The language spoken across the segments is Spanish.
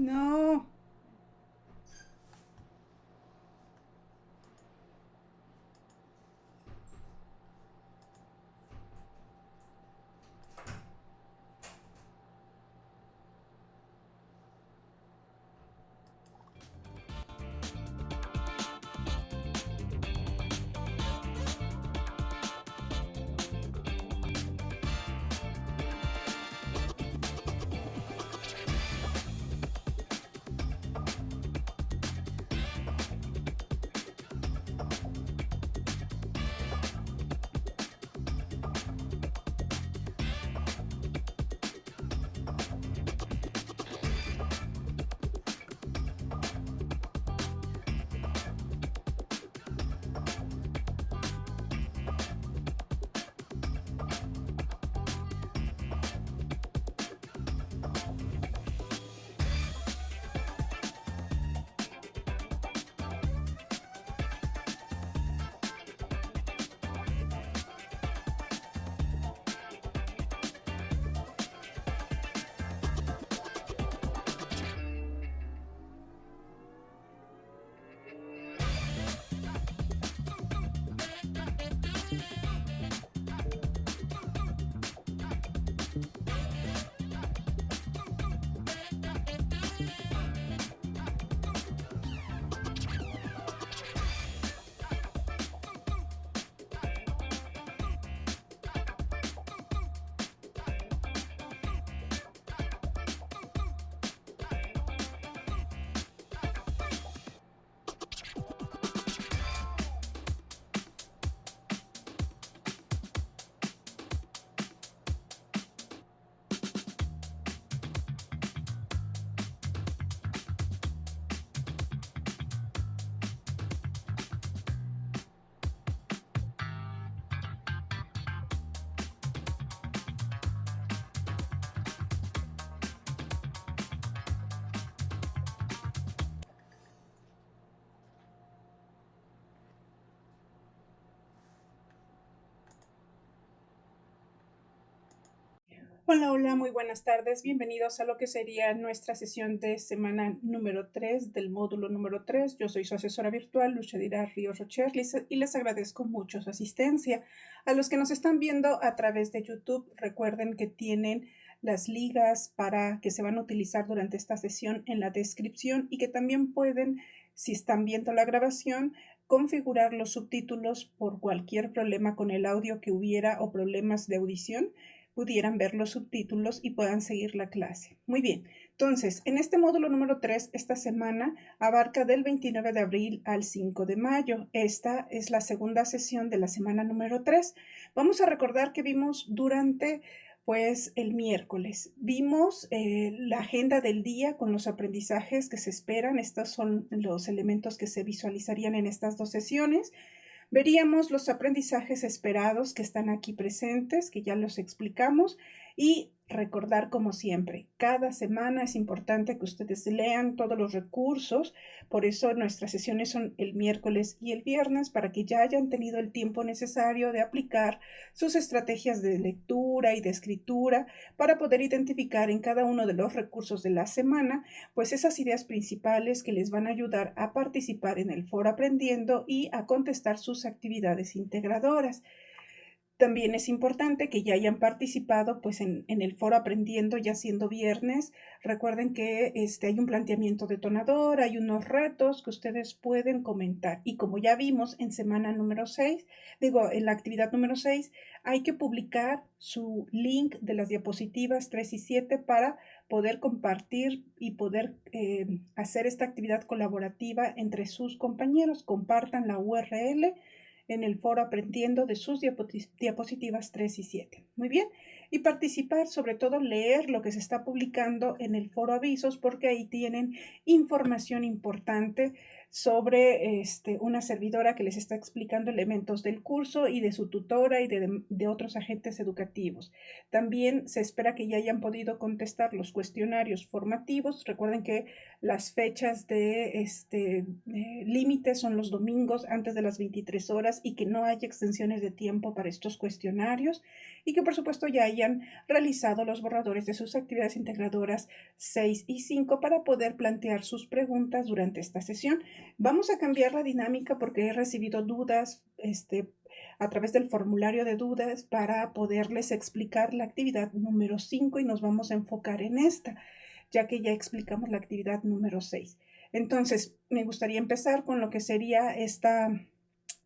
No. Hola, hola, muy buenas tardes. Bienvenidos a lo que sería nuestra sesión de semana número 3 del módulo número 3. Yo soy su asesora virtual, Luchadira Ríos Rocher, y les agradezco mucho su asistencia. A los que nos están viendo a través de YouTube, recuerden que tienen las ligas para que se van a utilizar durante esta sesión en la descripción y que también pueden, si están viendo la grabación, configurar los subtítulos por cualquier problema con el audio que hubiera o problemas de audición, pudieran ver los subtítulos y puedan seguir la clase. Muy bien, entonces, en este módulo número 3, esta semana abarca del 29 de abril al 5 de mayo. Esta es la segunda sesión de la semana número 3. Vamos a recordar que vimos durante pues el miércoles vimos la agenda del día con los aprendizajes que se esperan. Estos son los elementos que se visualizarían en estas dos sesiones. Veríamos los aprendizajes esperados que están aquí presentes, que ya los explicamos, y recordar como siempre, cada semana es importante que ustedes lean todos los recursos, por eso nuestras sesiones son el miércoles y el viernes, para que ya hayan tenido el tiempo necesario de aplicar sus estrategias de lectura y de escritura para poder identificar en cada uno de los recursos de la semana pues esas ideas principales que les van a ayudar a participar en el foro aprendiendo y a contestar sus actividades integradoras. También es importante que ya hayan participado pues en el foro aprendiendo ya siendo viernes. Recuerden que hay un planteamiento detonador, hay unos retos que ustedes pueden comentar. Y como ya vimos en semana número 6, en la actividad número 6, hay que publicar su link de las diapositivas 3 y 7 para poder compartir y poder hacer esta actividad colaborativa entre sus compañeros. Compartan la URL en el foro aprendiendo de sus diapositivas 3 y 7. Muy bien. Y participar, sobre todo leer lo que se está publicando en el foro avisos, porque ahí tienen información importante sobre una servidora que les está explicando elementos del curso y de su tutora y de otros agentes educativos. También se espera que ya hayan podido contestar los cuestionarios formativos. Recuerden que Las fechas de límite son los domingos antes de las 23 horas y que no haya extensiones de tiempo para estos cuestionarios y que por supuesto ya hayan realizado los borradores de sus actividades integradoras 6 y 5 para poder plantear sus preguntas durante esta sesión. Vamos a cambiar la dinámica porque he recibido dudas a través del formulario de dudas para poderles explicar la actividad número 5 y nos vamos a enfocar en esta, ya que ya explicamos la actividad número 6. Entonces, me gustaría empezar con lo que sería esta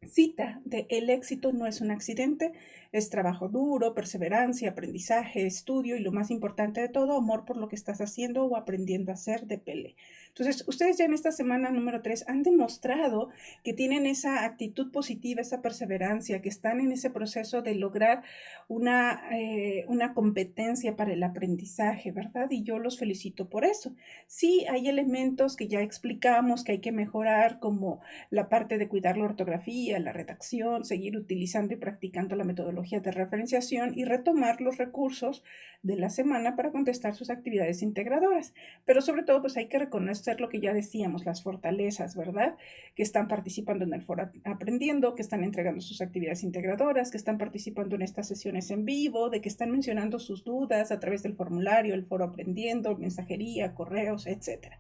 cita de el éxito no es un accidente, es trabajo duro, perseverancia, aprendizaje, estudio y lo más importante de todo, amor por lo que estás haciendo o aprendiendo a hacer de Pelé. Entonces, ustedes ya en esta semana número 3 han demostrado que tienen esa actitud positiva, esa perseverancia, que están en ese proceso de lograr una competencia para el aprendizaje, ¿verdad? Y yo los felicito por eso. Sí, hay elementos que ya explicamos que hay que mejorar, como la parte de cuidar la ortografía, la redacción, seguir utilizando y practicando la metodología de referenciación y retomar los recursos de la semana para contestar sus actividades integradoras. Pero sobre todo, pues hay que reconocer lo que ya decíamos, las fortalezas, ¿verdad? Que están participando en el foro aprendiendo, que están entregando sus actividades integradoras, que están participando en estas sesiones en vivo, de que están mencionando sus dudas a través del formulario, el foro aprendiendo, mensajería, correos, etcétera.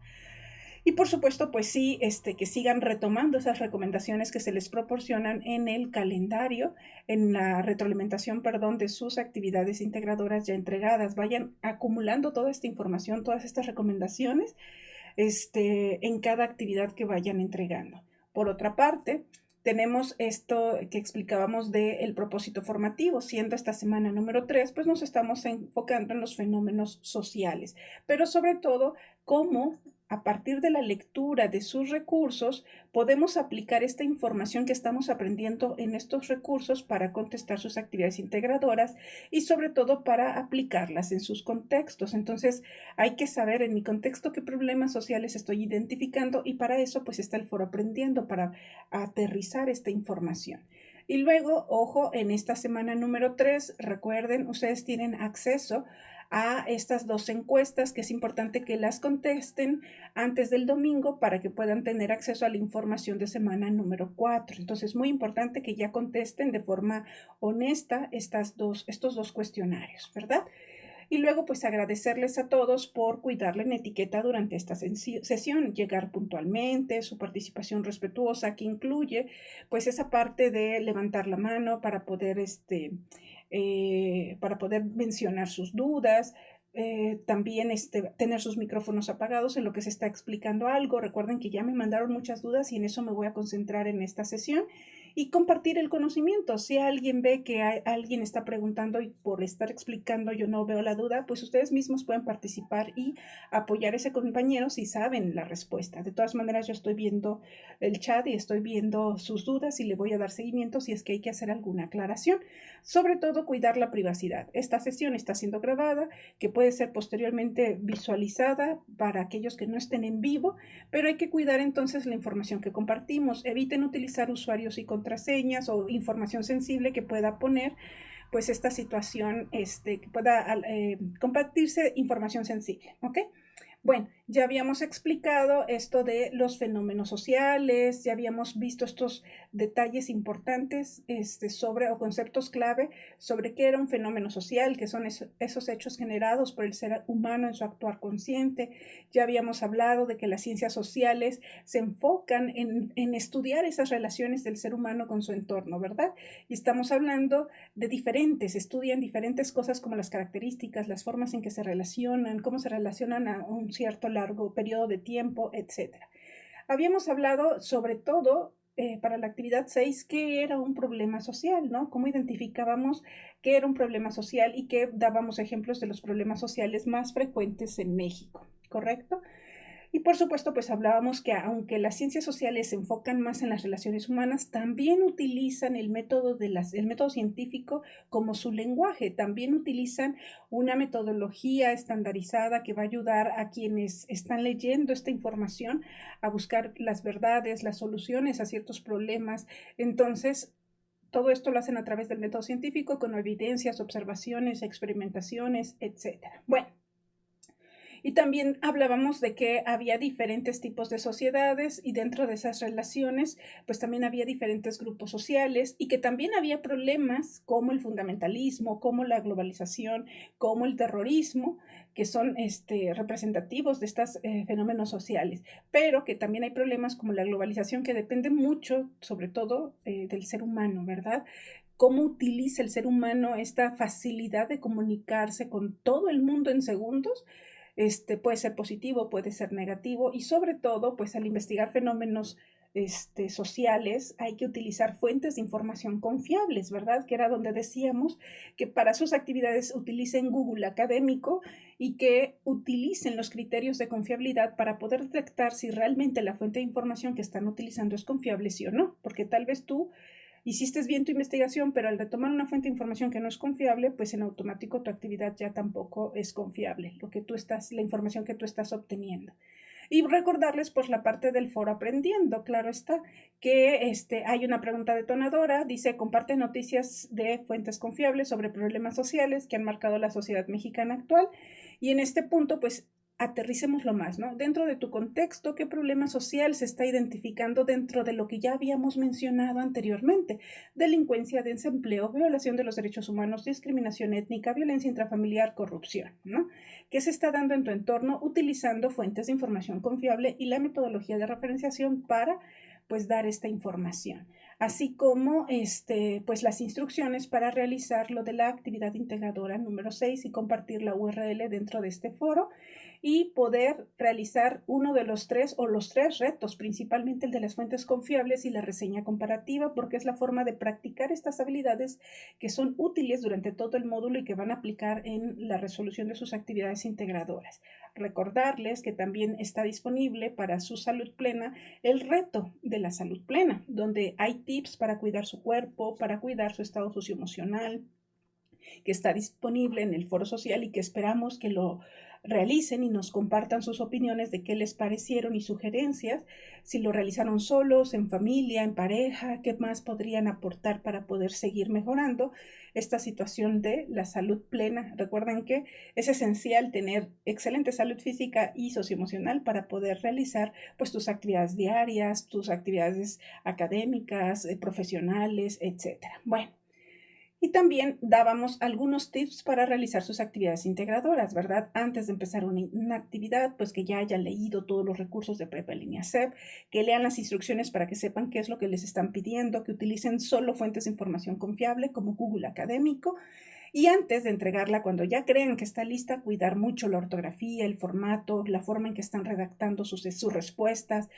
Y por supuesto, pues sí, que sigan retomando esas recomendaciones que se les proporcionan en el calendario, en la retroalimentación, perdón, de sus actividades integradoras ya entregadas. Vayan acumulando toda esta información, todas estas recomendaciones, en cada actividad que vayan entregando. Por otra parte, tenemos esto que explicábamos del propósito formativo. Siendo esta semana número 3, pues nos estamos enfocando en los fenómenos sociales, pero sobre todo cómo a partir de la lectura de sus recursos podemos aplicar esta información que estamos aprendiendo en estos recursos para contestar sus actividades integradoras y sobre todo para aplicarlas en sus contextos. Entonces hay que saber en mi contexto qué problemas sociales estoy identificando y para eso pues está el foro aprendiendo, para aterrizar esta información. Y luego, ojo, en esta semana número 3, recuerden, ustedes tienen acceso a estas 2 encuestas que es importante que las contesten antes del domingo para que puedan tener acceso a la información de semana número 4. Entonces es muy importante que ya contesten de forma honesta estos dos cuestionarios, ¿verdad? Y luego pues agradecerles a todos por cuidar la etiqueta durante esta sesión, llegar puntualmente, su participación respetuosa que incluye pues esa parte de levantar la mano para poder mencionar sus dudas, también tener sus micrófonos apagados en lo que se está explicando algo. Recuerden que ya me mandaron muchas dudas y en eso me voy a concentrar en esta sesión y compartir el conocimiento. Si alguien ve que alguien está preguntando y por estar explicando yo no veo la duda, pues ustedes mismos pueden participar y apoyar a ese compañero si saben la respuesta. De todas maneras, yo estoy viendo el chat y estoy viendo sus dudas y le voy a dar seguimiento si es que hay que hacer alguna aclaración. Sobre todo, cuidar la privacidad. Esta sesión está siendo grabada, que puede ser posteriormente visualizada para aquellos que no estén en vivo, pero hay que cuidar entonces la información que compartimos. Eviten utilizar usuarios y contraseñas o información sensible que pueda poner pues esta situación, que pueda compartirse información sensible, ¿ok? Bueno, ya habíamos explicado esto de los fenómenos sociales, ya habíamos visto estos detalles importantes sobre o conceptos clave sobre qué era un fenómeno social, que son esos hechos generados por el ser humano en su actuar consciente. Ya habíamos hablado de que las ciencias sociales se enfocan en estudiar esas relaciones del ser humano con su entorno, ¿verdad? Y estamos hablando de estudian diferentes cosas como las características, las formas en que se relacionan, cómo se relacionan a un cierto largo periodo de tiempo, etc. Habíamos hablado sobre todo para la actividad 6 qué era un problema social, ¿no? Cómo identificábamos qué era un problema social y qué dábamos ejemplos de los problemas sociales más frecuentes en México, ¿correcto? Y por supuesto, pues hablábamos que aunque las ciencias sociales se enfocan más en las relaciones humanas, también utilizan el método científico como su lenguaje, también utilizan una metodología estandarizada que va a ayudar a quienes están leyendo esta información a buscar las verdades, las soluciones a ciertos problemas. Entonces, todo esto lo hacen a través del método científico con evidencias, observaciones, experimentaciones, etc. Bueno. Y también hablábamos de que había diferentes tipos de sociedades y dentro de esas relaciones, pues también había diferentes grupos sociales y que también había problemas como el fundamentalismo, como la globalización, como el terrorismo, que son representativos de estos fenómenos sociales, pero que también hay problemas como la globalización que depende mucho, sobre todo, del ser humano, ¿verdad? Cómo utiliza el ser humano esta facilidad de comunicarse con todo el mundo en segundos. Puede ser positivo, puede ser negativo y sobre todo, pues al investigar fenómenos sociales hay que utilizar fuentes de información confiables, ¿verdad? Que era donde decíamos que para sus actividades utilicen Google Académico y que utilicen los criterios de confiabilidad para poder detectar si realmente la fuente de información que están utilizando es confiable, sí o no, porque tal vez tú hiciste bien tu investigación, pero al retomar una fuente de información que no es confiable, pues en automático tu actividad ya tampoco es confiable, la información que tú estás obteniendo. Y recordarles pues la parte del foro aprendiendo, claro está, que hay una pregunta detonadora, dice comparte noticias de fuentes confiables sobre problemas sociales que han marcado la sociedad mexicana actual y en este punto pues aterricémoslo más, ¿no? Dentro de tu contexto, ¿qué problema social se está identificando dentro de lo que ya habíamos mencionado anteriormente? Delincuencia, desempleo, violación de los derechos humanos, discriminación étnica, violencia intrafamiliar, corrupción, ¿no? ¿Qué se está dando en tu entorno utilizando fuentes de información confiable y la metodología de referenciación para pues dar esta información, así como pues las instrucciones para realizar lo de la actividad integradora número 6 y compartir la URL dentro de este foro y poder realizar uno de los tres o los tres retos, principalmente el de las fuentes confiables y la reseña comparativa, porque es la forma de practicar estas habilidades que son útiles durante todo el módulo y que van a aplicar en la resolución de sus actividades integradoras. Recordarles que también está disponible para su salud plena el reto de la salud plena, donde hay tips para cuidar su cuerpo, para cuidar su estado socioemocional, que está disponible en el foro social y que esperamos que lo realicen y nos compartan sus opiniones de qué les parecieron y sugerencias, si lo realizaron solos, en familia, en pareja, qué más podrían aportar para poder seguir mejorando esta situación de la salud plena. Recuerden que es esencial tener excelente salud física y socioemocional para poder realizar pues tus actividades diarias, tus actividades académicas, profesionales, etcétera. Bueno, y también dábamos algunos tips para realizar sus actividades integradoras, ¿verdad? Antes de empezar una actividad, pues que ya hayan leído todos los recursos de Prepa en línea CEP, que lean las instrucciones para que sepan qué es lo que les están pidiendo, que utilicen solo fuentes de información confiable como Google Académico. Y antes de entregarla, cuando ya crean que está lista, cuidar mucho la ortografía, el formato, la forma en que están redactando sus respuestas,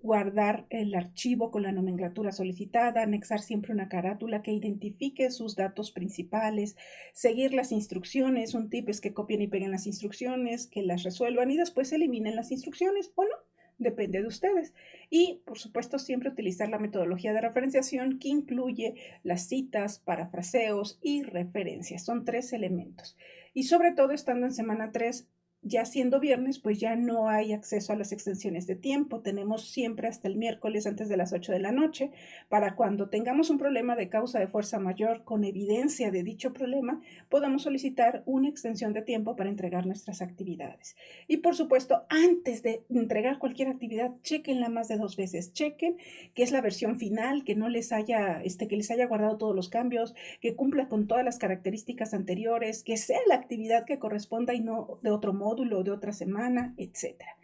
guardar el archivo con la nomenclatura solicitada, anexar siempre una carátula que identifique sus datos principales, seguir las instrucciones. Un tip es que copien y peguen las instrucciones, que las resuelvan y después eliminen las instrucciones o no. Depende de ustedes. Y, por supuesto, siempre utilizar la metodología de referenciación que incluye las citas, parafraseos y referencias. Son 3 elementos. Y sobre todo, estando en semana 3, ya siendo viernes, pues ya no hay acceso a las extensiones de tiempo. Tenemos siempre hasta el miércoles antes de las 8 de la noche para cuando tengamos un problema de causa de fuerza mayor con evidencia de dicho problema, podamos solicitar una extensión de tiempo para entregar nuestras actividades. Y por supuesto, antes de entregar cualquier actividad, chequenla más de 2 veces. Chequen que es la versión final, que no les haya, que les haya guardado todos los cambios, que cumpla con todas las características anteriores, que sea la actividad que corresponda y no de otro módulo, de otra semana, etcétera.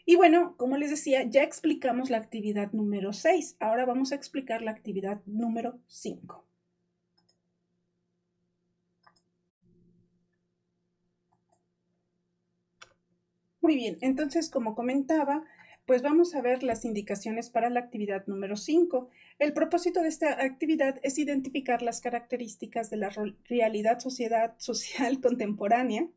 Y bueno, como les decía, ya explicamos la actividad número 6. Ahora vamos a explicar la actividad número 5. Muy bien, entonces como comentaba, pues vamos a ver las indicaciones para la actividad número 5. El propósito de esta actividad es identificar las características de la realidad social contemporánea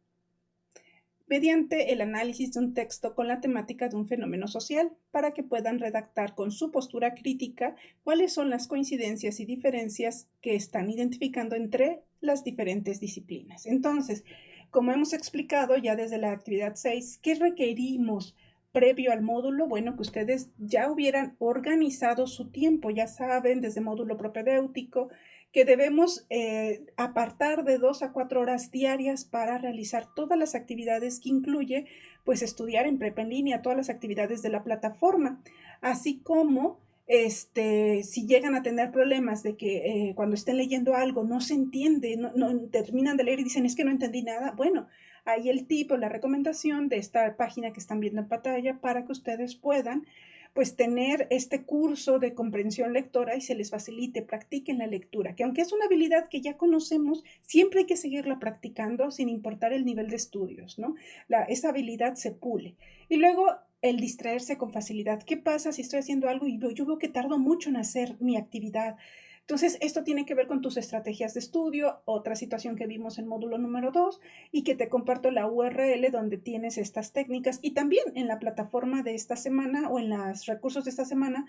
mediante el análisis de un texto con la temática de un fenómeno social, para que puedan redactar con su postura crítica cuáles son las coincidencias y diferencias que están identificando entre las diferentes disciplinas. Entonces, como hemos explicado ya desde la actividad 6, ¿qué requerimos previo al módulo? Bueno, que ustedes ya hubieran organizado su tiempo, ya saben, desde módulo propedéutico, que debemos apartar de 2 a 4 horas diarias para realizar todas las actividades que incluye, pues, estudiar en prepa en línea, todas las actividades de la plataforma, así como si llegan a tener problemas de que cuando estén leyendo algo no se entiende, no terminan de leer y dicen, es que no entendí nada. Bueno, hay el tip o la recomendación de esta página que están viendo en pantalla para que ustedes puedan pues tener este curso de comprensión lectora y se les facilite, practiquen la lectura, que aunque es una habilidad que ya conocemos, siempre hay que seguirla practicando sin importar el nivel de estudios, ¿no? Esa habilidad se pule. Y luego el distraerse con facilidad. ¿Qué pasa si estoy haciendo algo y yo veo que tardo mucho en hacer mi actividad? Entonces, esto tiene que ver con tus estrategias de estudio, otra situación que vimos en módulo número 2 y que te comparto la URL donde tienes estas técnicas y también en la plataforma de esta semana o en los recursos de esta semana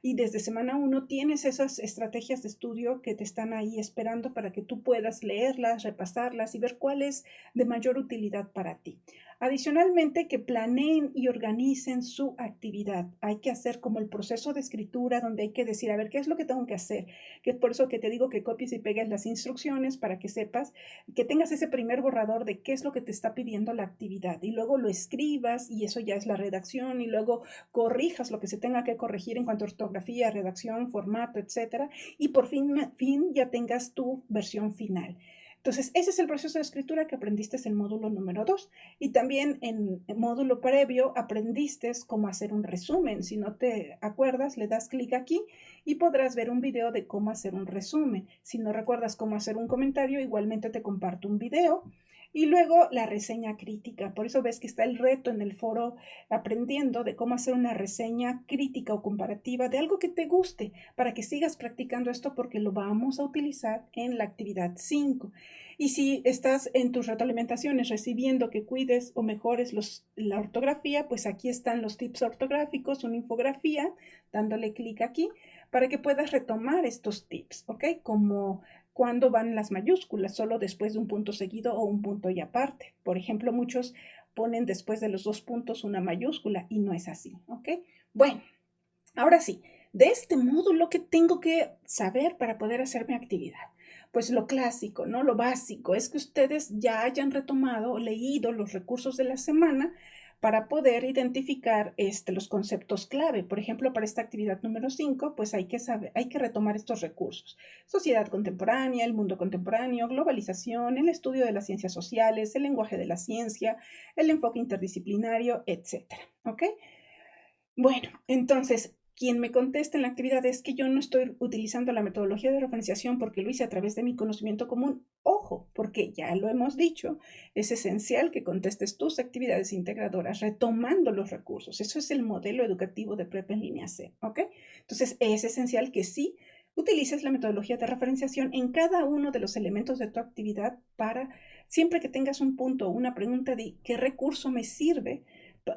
y desde semana 1 tienes esas estrategias de estudio que te están ahí esperando para que tú puedas leerlas, repasarlas y ver cuál es de mayor utilidad para ti. Adicionalmente, que planeen y organicen su actividad. Hay que hacer como el proceso de escritura donde hay que decir, a ver, ¿qué es lo que tengo que hacer? Que es por eso que te digo que copies y pegues las instrucciones para que sepas, que tengas ese primer borrador de qué es lo que te está pidiendo la actividad y luego lo escribas y eso ya es la redacción y luego corrijas lo que se tenga que corregir en cuanto a ortografía, redacción, formato, etcétera, y por fin ya tengas tu versión final. Entonces, ese es el proceso de escritura que aprendiste en módulo número 2. Y también en el módulo previo aprendiste cómo hacer un resumen. Si no te acuerdas, le das clic aquí y podrás ver un video de cómo hacer un resumen. Si no recuerdas cómo hacer un comentario, igualmente te comparto un video. Y luego la reseña crítica. Por eso ves que está el reto en el foro aprendiendo de cómo hacer una reseña crítica o comparativa de algo que te guste para que sigas practicando esto porque lo vamos a utilizar en la actividad 5. Y si estás en tus retroalimentaciones recibiendo que cuides o mejores la ortografía, pues aquí están los tips ortográficos, una infografía, dándole clic aquí para que puedas retomar estos tips, ¿ok? Como cuándo van las mayúsculas, solo después de un punto seguido o un punto y aparte. Por ejemplo, muchos ponen después de los 2 puntos una mayúscula y no es así, ¿ok? Bueno, ahora sí, de este módulo, ¿qué tengo que saber para poder hacer mi actividad? Pues lo clásico, ¿no? Lo básico es que ustedes ya hayan retomado o leído los recursos de la semana para poder identificar los conceptos clave. Por ejemplo, para esta actividad número 5, pues hay que retomar estos recursos. Sociedad contemporánea, el mundo contemporáneo, globalización, el estudio de las ciencias sociales, el lenguaje de la ciencia, el enfoque interdisciplinario, etcétera. ¿Ok? Bueno, entonces, quien me conteste en la actividad es que yo no estoy utilizando la metodología de referenciación porque lo hice a través de mi conocimiento común. Ojo, porque ya lo hemos dicho, es esencial que contestes tus actividades integradoras retomando los recursos. Eso es el modelo educativo de Prepa en línea C, ¿ok? Entonces, es esencial que sí utilices la metodología de referenciación en cada uno de los elementos de tu actividad para, siempre que tengas un punto o una pregunta de qué recurso me sirve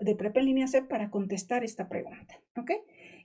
de Prepa en línea C para contestar esta pregunta, ¿ok?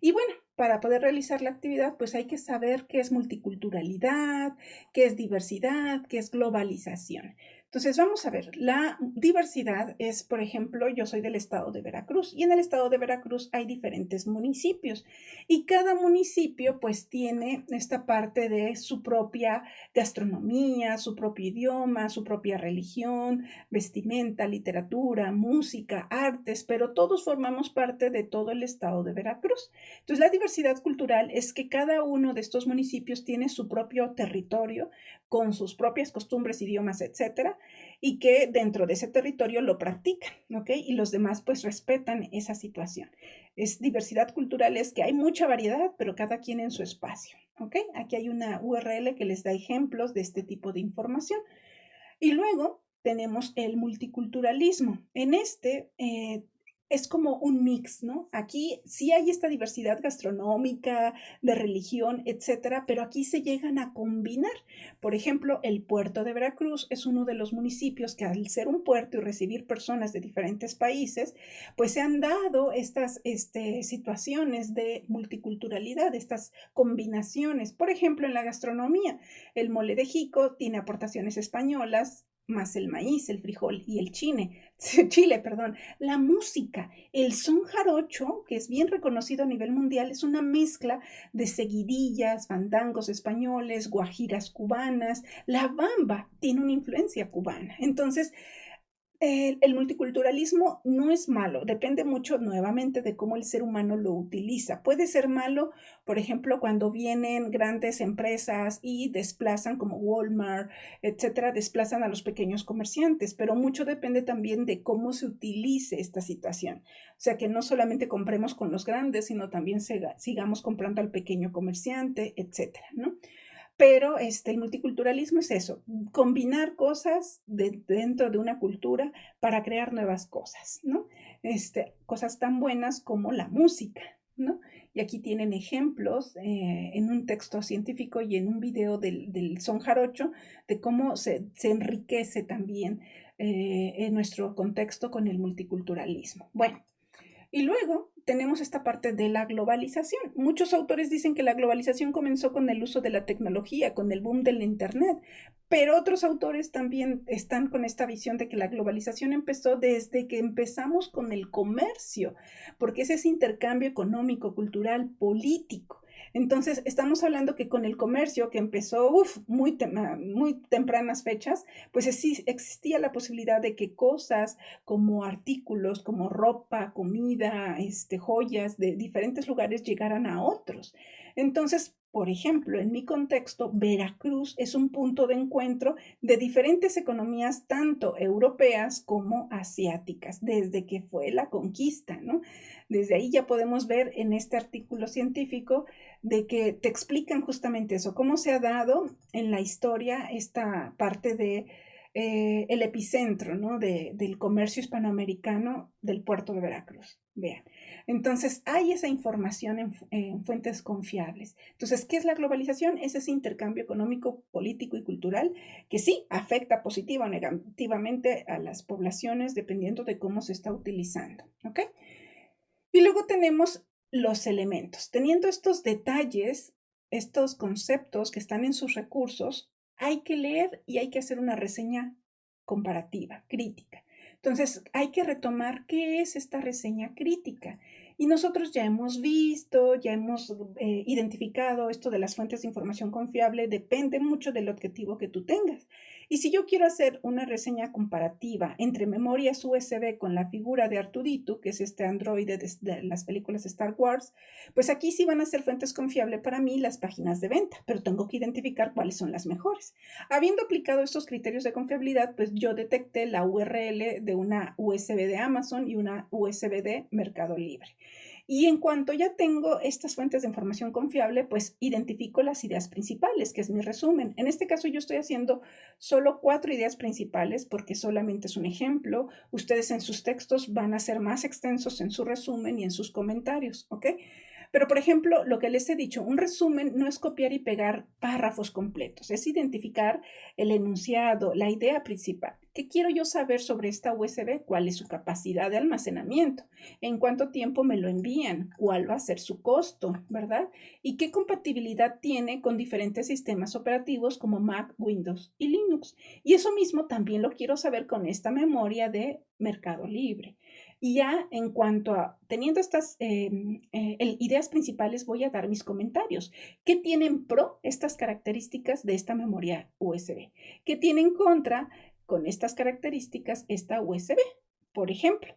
Y bueno, para poder realizar la actividad, pues hay que saber qué es multiculturalidad, qué es diversidad, qué es globalización. Entonces, vamos a ver, la diversidad es, por ejemplo, yo soy del estado de Veracruz y en el estado de Veracruz hay diferentes municipios y cada municipio pues tiene esta parte de su propia gastronomía, su propio idioma, su propia religión, vestimenta, literatura, música, artes, pero todos formamos parte de todo el estado de Veracruz. Entonces, la diversidad cultural es que cada uno de estos municipios tiene su propio territorio con sus propias costumbres, idiomas, etcétera, y que dentro de ese territorio lo practican, ¿ok? Y los demás pues respetan esa situación. Es diversidad cultural, es que hay mucha variedad, pero cada quien en su espacio, ¿ok? Aquí hay una URL que les da ejemplos de este tipo de información. Y luego tenemos el multiculturalismo. En es como un mix, ¿no? Aquí sí hay esta diversidad gastronómica, de religión, etcétera, pero aquí se llegan a combinar. Por ejemplo, el puerto de Veracruz es uno de los municipios que al ser un puerto y recibir personas de diferentes países, pues se han dado estas situaciones de multiculturalidad, estas combinaciones. Por ejemplo, en la gastronomía, el mole de jico tiene aportaciones españolas, más el maíz, el frijol y el chile, perdón. La música, el son jarocho, que es bien reconocido a nivel mundial, es una mezcla de seguidillas, fandangos españoles, guajiras cubanas. La bamba tiene una influencia cubana. Entonces, el multiculturalismo no es malo, depende mucho nuevamente de cómo el ser humano lo utiliza. Puede ser malo, por ejemplo, cuando vienen grandes empresas y desplazan, como Walmart, etcétera, desplazan a los pequeños comerciantes, pero mucho depende también de cómo se utilice esta situación. O sea, que no solamente compremos con los grandes, sino también sigamos comprando al pequeño comerciante, etcétera, ¿no? Pero el multiculturalismo es eso, combinar cosas dentro de una cultura para crear nuevas cosas, ¿no? Cosas tan buenas como la música, ¿no? Y aquí tienen ejemplos en un texto científico y en un video del son jarocho de cómo se enriquece también en nuestro contexto con el multiculturalismo. Bueno, y luego tenemos esta parte de la globalización. Muchos autores dicen que la globalización comenzó con el uso de la tecnología, con el boom del Internet, pero otros autores también están con esta visión de que la globalización empezó desde que empezamos con el comercio, porque es ese intercambio económico, cultural, político. Entonces, estamos hablando que con el comercio que empezó muy tempranas fechas, pues existía la posibilidad de que cosas como artículos, como ropa, comida, joyas de diferentes lugares llegaran a otros. Entonces, por ejemplo, en mi contexto, Veracruz es un punto de encuentro de diferentes economías, tanto europeas como asiáticas, desde que fue la conquista, ¿no? Desde ahí ya podemos ver en este artículo científico de que te explican justamente eso, cómo se ha dado en la historia esta parte de el epicentro, ¿no? del comercio hispanoamericano del puerto de Veracruz. Vean. Entonces, hay esa información en fuentes confiables. Entonces, ¿qué es la globalización? Es ese intercambio económico, político y cultural que sí afecta positiva o negativamente a las poblaciones dependiendo de cómo se está utilizando. ¿Ok? Y luego tenemos los elementos. Teniendo estos detalles, estos conceptos que están en sus recursos, hay que leer y hay que hacer una reseña comparativa, crítica. Entonces, hay que retomar qué es esta reseña crítica. Y nosotros ya hemos visto, ya hemos identificado esto de las fuentes de información confiable, depende mucho del objetivo que tú tengas. Y si yo quiero hacer una reseña comparativa entre memorias USB con la figura de Arturito, que es este androide de las películas Star Wars, pues aquí sí van a ser fuentes confiables para mí las páginas de venta, pero tengo que identificar cuáles son las mejores. Habiendo aplicado estos criterios de confiabilidad, pues yo detecté la URL de una USB de Amazon y una USB de Mercado Libre. Y en cuanto ya tengo estas fuentes de información confiable, pues identifico las ideas principales, que es mi resumen. En este caso yo estoy haciendo solo 4 ideas principales porque solamente es un ejemplo. Ustedes en sus textos van a ser más extensos en su resumen y en sus comentarios, ¿ok? Pero, por ejemplo, lo que les he dicho, un resumen no es copiar y pegar párrafos completos, es identificar el enunciado, la idea principal. ¿Qué quiero yo saber sobre esta USB? ¿Cuál es su capacidad de almacenamiento? ¿En cuánto tiempo me lo envían? ¿Cuál va a ser su costo? ¿Verdad? ¿Y qué compatibilidad tiene con diferentes sistemas operativos como Mac, Windows y Linux? Y eso mismo también lo quiero saber con esta memoria de Mercado Libre. Y ya en cuanto a, teniendo estas ideas principales, voy a dar mis comentarios. ¿Qué tienen pro estas características de esta memoria USB? ¿Qué tiene en contra con estas características esta USB? Por ejemplo,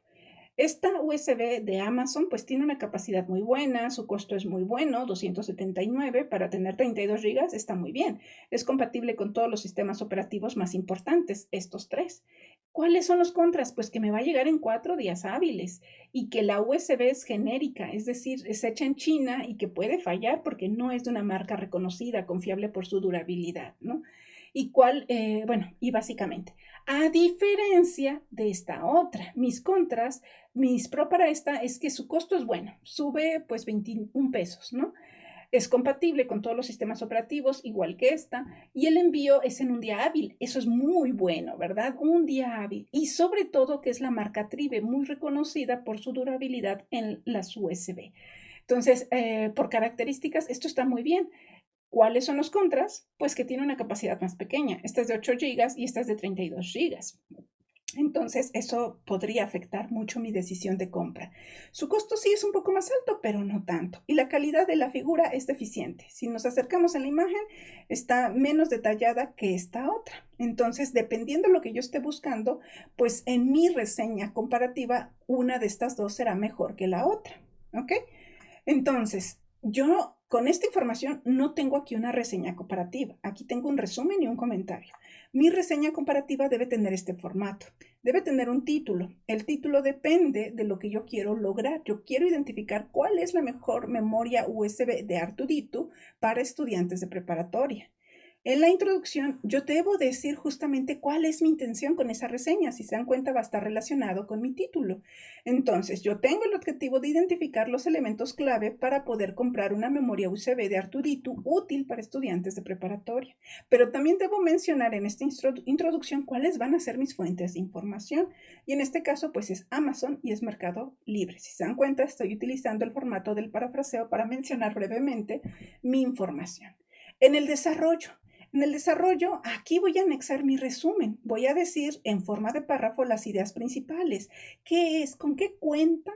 esta USB de Amazon pues tiene una capacidad muy buena, su costo es muy bueno, 279 para tener 32 GB está muy bien. Es compatible con todos los sistemas operativos más importantes, estos tres. ¿Cuáles son los contras? Pues que me va a llegar en 4 días hábiles y que la USB es genérica, es decir, es hecha en China y que puede fallar porque no es de una marca reconocida, confiable por su durabilidad, ¿no? Bueno, y básicamente, a diferencia de esta otra, mis contras, mis pro para esta es que su costo es bueno, sube pues 21 pesos, ¿no? Es compatible con todos los sistemas operativos, igual que esta, y el envío es en un día hábil. Eso es muy bueno, ¿verdad? Un día hábil. Y sobre todo que es la marca Tribe, muy reconocida por su durabilidad en las USB. Entonces, por características, esto está muy bien. ¿Cuáles son los contras? Pues que tiene una capacidad más pequeña. Esta es de 8 gigas y esta es de 32 gigas. Entonces, eso podría afectar mucho mi decisión de compra. Su costo sí es un poco más alto, pero no tanto. Y la calidad de la figura es deficiente. Si nos acercamos a la imagen, está menos detallada que esta otra. Entonces, dependiendo de lo que yo esté buscando, pues en mi reseña comparativa, una de estas dos será mejor que la otra. ¿Ok? Entonces, yo con esta información no tengo aquí una reseña comparativa. Aquí tengo un resumen y un comentario. Mi reseña comparativa debe tener este formato. Debe tener un título. El título depende de lo que yo quiero lograr. Yo quiero identificar cuál es la mejor memoria USB de Artuditu para estudiantes de preparatoria. En la introducción, yo debo decir justamente cuál es mi intención con esa reseña. Si se dan cuenta, va a estar relacionado con mi título. Entonces, yo tengo el objetivo de identificar los elementos clave para poder comprar una memoria USB de Artuditu útil para estudiantes de preparatoria. Pero también debo mencionar en esta introducción cuáles van a ser mis fuentes de información. Y en este caso, pues es Amazon y es Mercado Libre. Si se dan cuenta, estoy utilizando el formato del parafraseo para mencionar brevemente mi información. En el desarrollo, aquí voy a anexar mi resumen. Voy a decir en forma de párrafo las ideas principales. ¿Qué es? ¿Con qué cuenta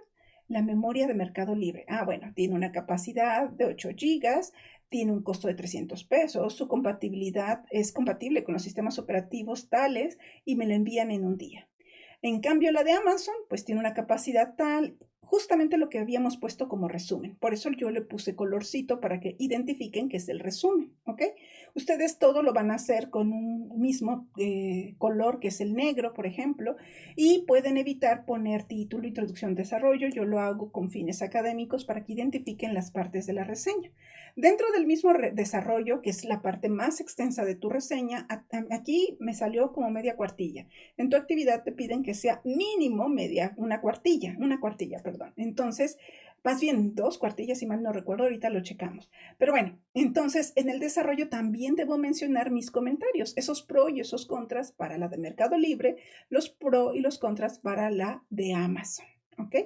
la memoria de Mercado Libre? Bueno, tiene una capacidad de 8 gigas, tiene un costo de 300 pesos, su compatibilidad es compatible con los sistemas operativos tales y me la envían en un día. En cambio, la de Amazon, pues tiene una capacidad tal, justamente lo que habíamos puesto como resumen. Por eso yo le puse colorcito para que identifiquen que es el resumen, ¿ok? Ustedes todo lo van a hacer con un mismo color, que es el negro, por ejemplo, y pueden evitar poner título, introducción, desarrollo. Yo lo hago con fines académicos para que identifiquen las partes de la reseña. Dentro del mismo desarrollo, que es la parte más extensa de tu reseña, aquí me salió como media cuartilla. En tu actividad te piden que sea mínimo una cuartilla, perdón. Entonces, más bien 2 cuartillas, si mal no recuerdo, ahorita lo checamos. Pero bueno, entonces en el desarrollo también debo mencionar mis comentarios, esos pros y esos contras para la de Mercado Libre, los pros y los contras para la de Amazon, ¿ok?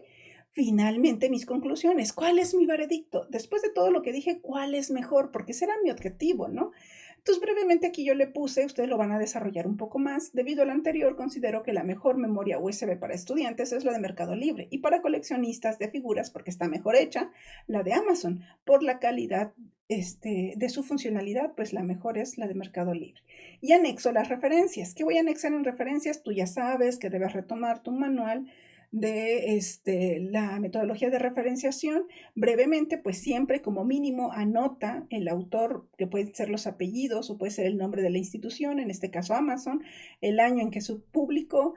Finalmente, mis conclusiones. ¿Cuál es mi veredicto? Después de todo lo que dije, ¿cuál es mejor? Porque será mi objetivo, ¿no? Entonces, brevemente aquí yo le puse, ustedes lo van a desarrollar un poco más. Debido al anterior, considero que la mejor memoria USB para estudiantes es la de Mercado Libre y para coleccionistas de figuras, porque está mejor hecha, la de Amazon. Por la calidad de su funcionalidad, pues la mejor es la de Mercado Libre. Y anexo las referencias. ¿Qué voy a anexar en referencias? Tú ya sabes que debes retomar tu manual de la metodología de referenciación. Brevemente, pues siempre como mínimo anota el autor, que pueden ser los apellidos o puede ser el nombre de la institución, en este caso Amazon, el año en que se publicó,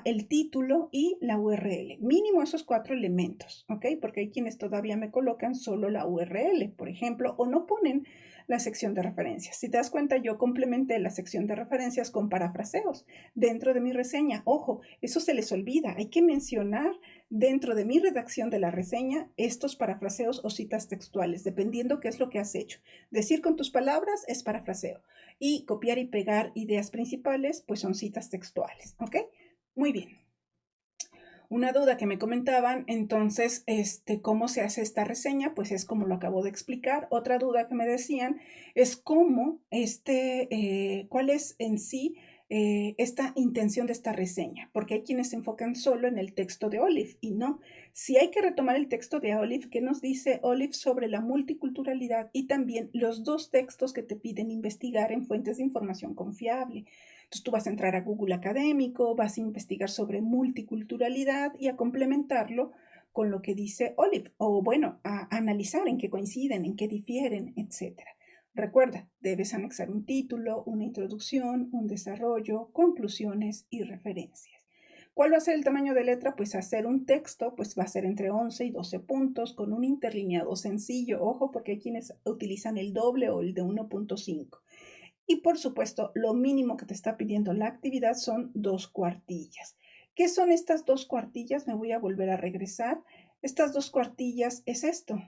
el título y la URL. Mínimo esos 4 elementos, ¿ok? Porque hay quienes todavía me colocan solo la URL, por ejemplo, o no ponen la sección de referencias. Si te das cuenta, yo complementé la sección de referencias con parafraseos dentro de mi reseña. Ojo, eso se les olvida. Hay que mencionar dentro de mi redacción de la reseña estos parafraseos o citas textuales, dependiendo qué es lo que has hecho. Decir con tus palabras es parafraseo y copiar y pegar ideas principales, pues son citas textuales, ¿ok? Muy bien. Una duda que me comentaban, entonces, ¿cómo se hace esta reseña? Pues es como lo acabo de explicar. Otra duda que me decían es cuál es en sí esta intención de esta reseña, porque hay quienes se enfocan solo en el texto de Olive y no. Si hay que retomar el texto de Olive, ¿qué nos dice Olive sobre la multiculturalidad? Y también los 2 textos que te piden investigar en fuentes de información confiable. Entonces tú vas a entrar a Google Académico, vas a investigar sobre multiculturalidad y a complementarlo con lo que dice Olive, o bueno, a analizar en qué coinciden, en qué difieren, etcétera. Recuerda, debes anexar un título, una introducción, un desarrollo, conclusiones y referencias. ¿Cuál va a ser el tamaño de letra? Pues hacer un texto, pues va a ser entre 11 y 12 puntos con un interlineado sencillo. Ojo, porque hay quienes utilizan el doble o el de 1.5. Y por supuesto, lo mínimo que te está pidiendo la actividad son 2 cuartillas. ¿Qué son estas 2 cuartillas? Me voy a volver a regresar. Estas 2 cuartillas es esto.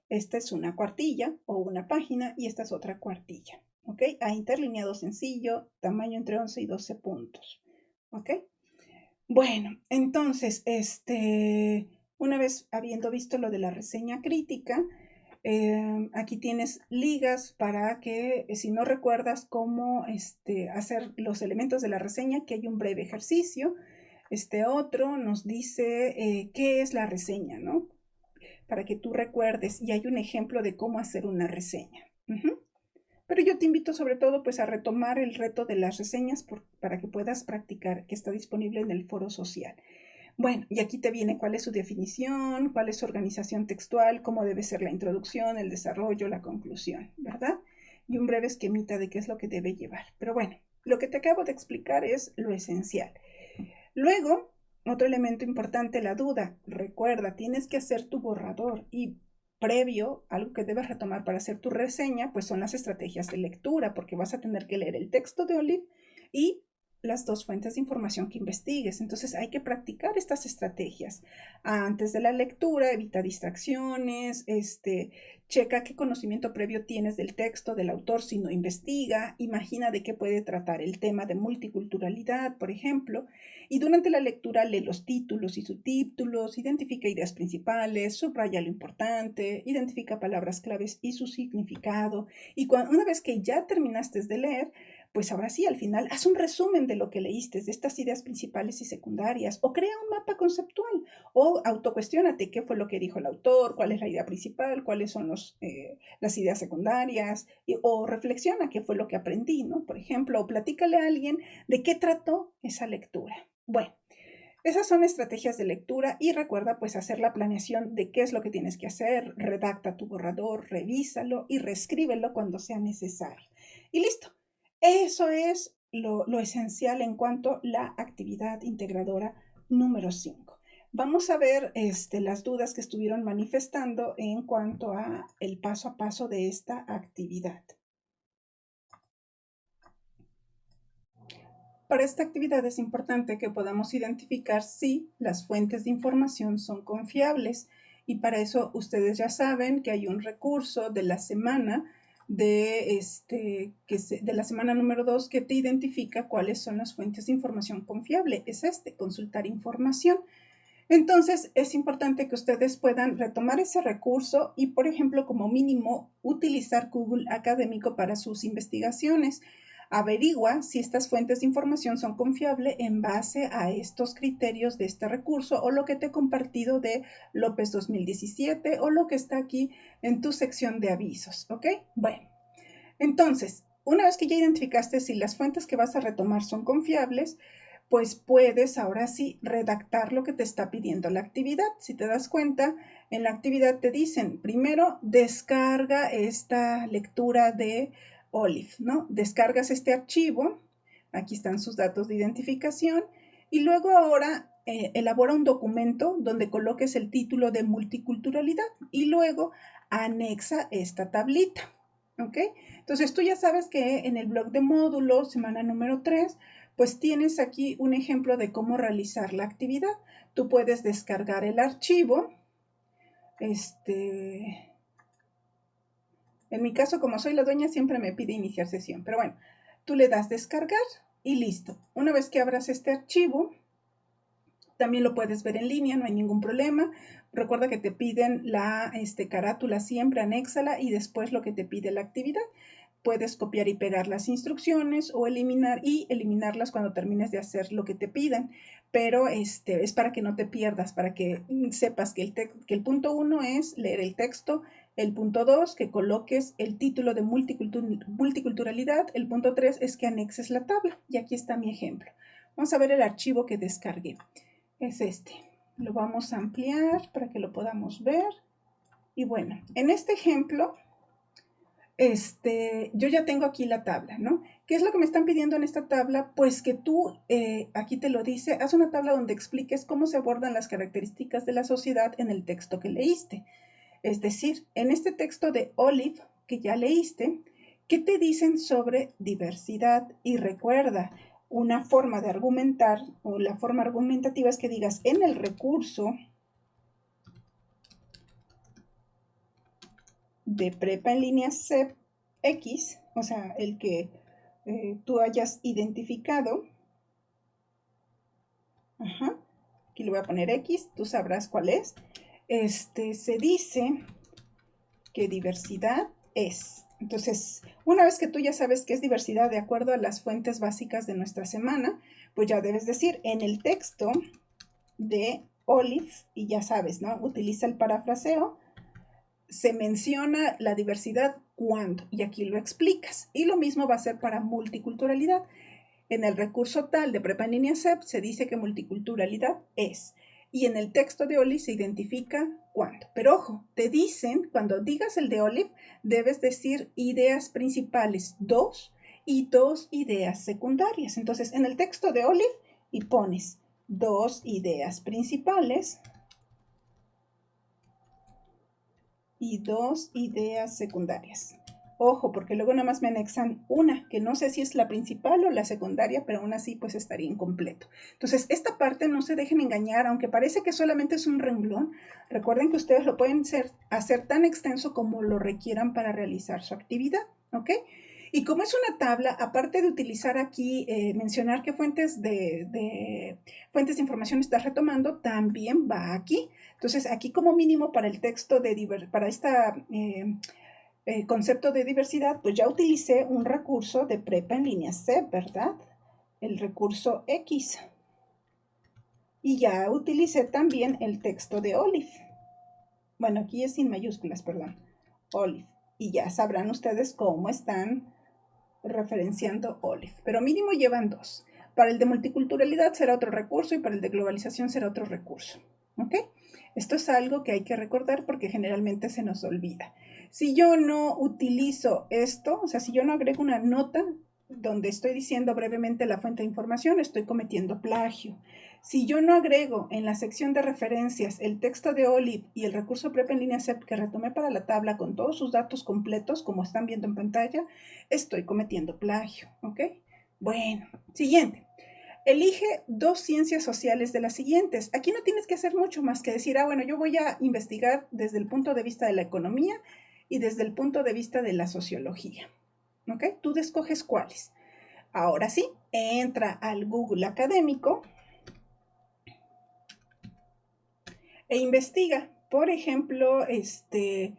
Esta es una cuartilla o una página y esta es otra cuartilla. ¿Ok? A interlineado sencillo, tamaño entre 11 y 12 puntos. ¿Ok? Bueno, entonces, una vez habiendo visto lo de la reseña crítica, Aquí tienes ligas para que, si no recuerdas cómo hacer los elementos de la reseña, que hay un breve ejercicio. Este otro nos dice qué es la reseña, ¿no? Para que tú recuerdes, y hay un ejemplo de cómo hacer una reseña. Pero yo te invito sobre todo pues a retomar el reto de las reseñas para que puedas practicar, que está disponible en el foro social. Bueno, y aquí te viene cuál es su definición, cuál es su organización textual, cómo debe ser la introducción, el desarrollo, la conclusión, ¿verdad? Y un breve esquemita de qué es lo que debe llevar. Pero bueno, lo que te acabo de explicar es lo esencial. Luego, otro elemento importante, la duda. Recuerda, tienes que hacer tu borrador y previo, algo que debes retomar para hacer tu reseña, pues son las estrategias de lectura, porque vas a tener que leer el texto de Olive y las dos fuentes de información que investigues. Entonces hay que practicar estas estrategias. Antes de la lectura, evita distracciones, checa qué conocimiento previo tienes del texto, del autor, si no investiga, imagina de qué puede tratar el tema de multiculturalidad, por ejemplo, y durante la lectura lee los títulos y subtítulos, identifica ideas principales, subraya lo importante, identifica palabras claves y su significado, y una vez que ya terminaste de leer, pues ahora sí, al final, haz un resumen de lo que leíste, de estas ideas principales y secundarias, o crea un mapa conceptual, o autocuestiónate qué fue lo que dijo el autor, cuál es la idea principal, cuáles son las ideas secundarias, o reflexiona qué fue lo que aprendí, ¿no? Por ejemplo, o platícale a alguien de qué trató esa lectura. Bueno, esas son estrategias de lectura y recuerda pues hacer la planeación de qué es lo que tienes que hacer, redacta tu borrador, revísalo y reescríbelo cuando sea necesario. Y listo. Eso es lo esencial en cuanto a la actividad integradora número 5. Vamos a ver las dudas que estuvieron manifestando en cuanto a el paso a paso de esta actividad. Para esta actividad es importante que podamos identificar si las fuentes de información son confiables y para eso ustedes ya saben que hay un recurso de la semana de la semana número 2 que te identifica cuáles son las fuentes de información confiable. Es consultar información. Entonces, es importante que ustedes puedan retomar ese recurso y, por ejemplo, como mínimo, utilizar Google Académico para sus investigaciones. Averigua si estas fuentes de información son confiables en base a estos criterios de este recurso o lo que te he compartido de López 2017 o lo que está aquí en tu sección de avisos, ¿ok? Bueno, entonces, una vez que ya identificaste si las fuentes que vas a retomar son confiables, pues puedes ahora sí redactar lo que te está pidiendo la actividad. Si te das cuenta, en la actividad te dicen, primero descarga esta lectura de Olive, ¿no? Descargas este archivo, aquí están sus datos de identificación, y luego ahora elabora un documento donde coloques el título de multiculturalidad y luego anexa esta tablita, ¿ok? Entonces tú ya sabes que en el blog de módulos, semana número 3, pues tienes aquí un ejemplo de cómo realizar la actividad. Tú puedes descargar el archivo. En mi caso, como soy la dueña, siempre me pide iniciar sesión. Pero bueno, tú le das descargar y listo. Una vez que abras este archivo, también lo puedes ver en línea, no hay ningún problema. Recuerda que te piden la carátula siempre, anéxala y después lo que te pide la actividad. Puedes copiar y pegar las instrucciones o eliminarlas cuando termines de hacer lo que te pidan, pero es para que no te pierdas, para que sepas que el punto 1 es leer el texto, el punto 2 que coloques el título de multiculturalidad, el punto 3 es que anexes la tabla y aquí está mi ejemplo. Vamos a ver el archivo que descargué, es lo vamos a ampliar para que lo podamos ver y bueno, en este ejemplo yo ya tengo aquí la tabla, ¿no? ¿Qué es lo que me están pidiendo en esta tabla? Pues que tú, aquí te lo dice, haz una tabla donde expliques cómo se abordan las características de la sociedad en el texto que leíste. Es decir, en este texto de Olive que ya leíste, ¿qué te dicen sobre diversidad? Y recuerda, una forma de argumentar o la forma argumentativa es que digas en el recurso de prepa en línea CEP-X, o sea, el que tú hayas identificado. Ajá. Aquí le voy a poner X, tú sabrás cuál es. Se dice que diversidad es. Entonces, una vez que tú ya sabes qué es diversidad de acuerdo a las fuentes básicas de nuestra semana, pues ya debes decir en el texto de Olive, y ya sabes, ¿no? Utiliza el parafraseo, se menciona la diversidad cuándo, y aquí lo explicas. Y lo mismo va a ser para multiculturalidad. En el recurso tal de Prepa en línea CEP se dice que multiculturalidad es. Y en el texto de Olive se identifica cuándo. Pero ojo, te dicen, cuando digas el de Olive, debes decir ideas principales 2 y 2 ideas secundarias. Entonces, en el texto de Olive y pones 2 ideas principales y 2 ideas secundarias. Ojo, porque luego nada más me anexan una, que no sé si es la principal o la secundaria, pero aún así pues estaría incompleto. Entonces, esta parte no se dejen engañar, aunque parece que solamente es un renglón. Recuerden que ustedes lo pueden hacer tan extenso como lo requieran para realizar su actividad, ¿ok? Y como es una tabla, aparte de utilizar aquí, mencionar qué fuentes de información estás retomando, también va aquí. Entonces, aquí como mínimo para el texto para esta concepto de diversidad, pues ya utilicé un recurso de Prepa en línea C, ¿verdad? El recurso X. Y ya utilicé también el texto de Olive. Bueno, aquí es sin mayúsculas, perdón. Olive. Y ya sabrán ustedes cómo están referenciando Olive. Pero mínimo llevan 2. Para el de multiculturalidad será otro recurso y para el de globalización será otro recurso. ¿Ok? Esto es algo que hay que recordar porque generalmente se nos olvida. Si yo no utilizo esto, o sea, si yo no agrego una nota donde estoy diciendo brevemente la fuente de información, estoy cometiendo plagio. Si yo no agrego en la sección de referencias el texto de Olive y el recurso Prepa en línea CEP que retomé para la tabla con todos sus datos completos, como están viendo en pantalla, estoy cometiendo plagio, ¿ok? Bueno, siguiente. Elige 2 ciencias sociales de las siguientes. Aquí no tienes que hacer mucho más que decir, bueno, yo voy a investigar desde el punto de vista de la economía y desde el punto de vista de la sociología. ¿Ok? Tú escoges cuáles. Ahora sí, entra al Google académico e investiga. Por ejemplo, te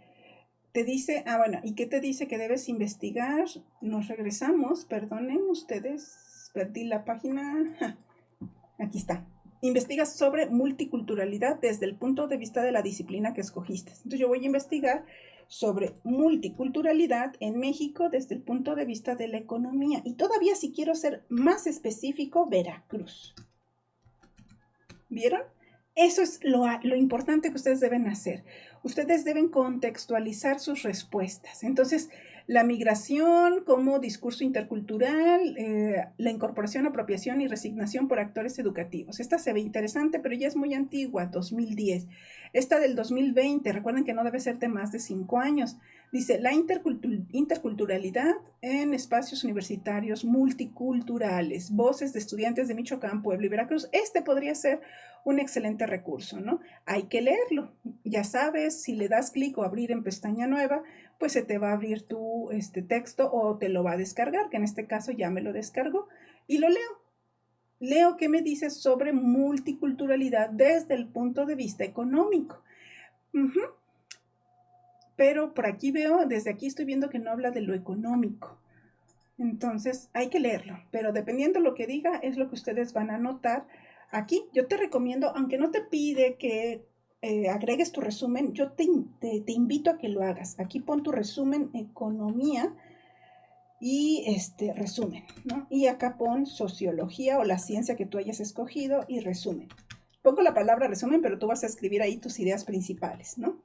dice, bueno, ¿y qué te dice que debes investigar? Nos regresamos, perdonen ustedes, perdí la página. Aquí está. Investigas sobre multiculturalidad desde el punto de vista de la disciplina que escogiste. Entonces yo voy a investigar sobre multiculturalidad en México desde el punto de vista de la economía. Y todavía si quiero ser más específico, Veracruz. ¿Vieron? Eso es lo importante que ustedes deben hacer. Ustedes deben contextualizar sus respuestas. Entonces, la migración como discurso intercultural, la incorporación, apropiación y resignación por actores educativos. Esta se ve interesante, pero ya es muy antigua, 2010. Esta del 2020, recuerden que no debe ser de más de 5 años. Dice, la interculturalidad en espacios universitarios multiculturales, voces de estudiantes de Michoacán, Puebla y Veracruz. Este podría ser un excelente recurso, ¿no? Hay que leerlo. Ya sabes, si le das clic o abrir en pestaña nueva, pues se te va a abrir tu texto o te lo va a descargar, que en este caso ya me lo descargo, y lo leo. Leo qué me dice sobre multiculturalidad desde el punto de vista económico. Pero por aquí veo, desde aquí estoy viendo que no habla de lo económico. Entonces hay que leerlo, pero dependiendo de lo que diga es lo que ustedes van a notar aquí. Yo te recomiendo, aunque no te pide que agregues tu resumen, yo te invito a que lo hagas. Aquí pon tu resumen economía y resumen, ¿no? Y acá pon sociología o la ciencia que tú hayas escogido y resumen. Pongo la palabra resumen, pero tú vas a escribir ahí tus ideas principales, ¿no?